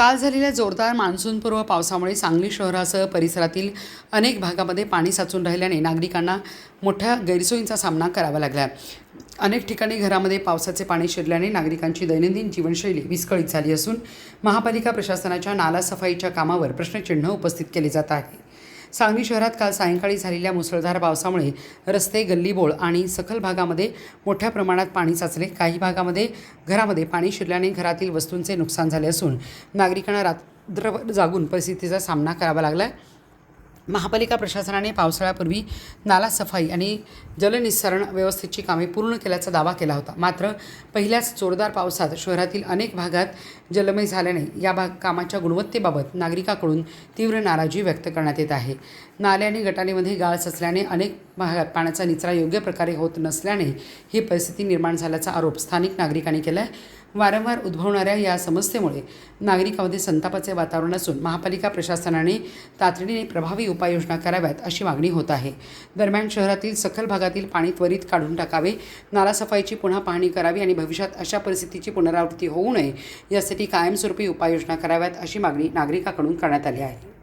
काल झालेल्या जोरदार मान्सूनपूर्व पावसामुळे सांगली शहरासह परिसरातील अनेक भागामध्ये पाणी साचून राहिल्याने नागरिकांना मोठ्या गैरसोयींचा सामना करावा लागला। अनेक ठिकाणी घरामध्ये पावसाचे पाणी शिरल्याने नागरिकांची दैनंदिन जीवनशैली विस्कळीत झाली असून महापालिका प्रशासनाच्या नाला सफाईच्या कामावर प्रश्नचिन्ह उपस्थित केले जात आहे। सांगली शहरात काल सायंकाळी झालेल्या मुसळधार पावसामुळे रस्ते, गल्लीबोळ आणि सखल भागामध्ये मोठ्या प्रमाणात पाणी साचले। काही भागामध्ये घरामध्ये पाणी शिरल्याने घरातील वस्तूंचे नुकसान झाले असून नागरिकांना रात्रभर जागून परिस्थितीचा सामना करावा लागला। महापालिका प्रशासनाने पावसाळ्यापूर्वी नाला सफाई आणि जलनिस्सारण व्यवस्थेची कामे पूर्ण केल्याचा दावा केला होता। मात्र पहिल्याच जोरदार पावसात शहरातील अनेक भागात जलमय झाल्याने या कामाच्या गुणवत्तेबाबत नागरिकांकडून तीव्र नाराजी व्यक्त करण्यात येत आहे। नाले आणि गटारीमध्ये गाळ साचल्याने अनेक भागात पाण्याचा निचरा योग्य प्रकारे होत नसल्याने ही परिस्थिती निर्माण झाल्याचा आरोप स्थानिक नागरिकांनी केला आहे। वारंवार उद्भवणाऱ्या या समस्येमुळे नागरिकांमध्ये संतापाचे वातावरण असून महापालिका प्रशासनाने तातडीने प्रभावी उपाययोजना कराव्यात अशी मागणी होत आहे। दरम्यान शहरातील सखल भागातील पाणी त्वरित काढून टाकावे, नाला सफाईची पुन्हा पाहणी करावी आणि भविष्यात अशा परिस्थितीची पुनरावृत्ती होऊ नये यासाठी कायमस्वरूपी उपाययोजना कराव्यात अशी मागणी नागरिकांकडून करण्यात आली आहे।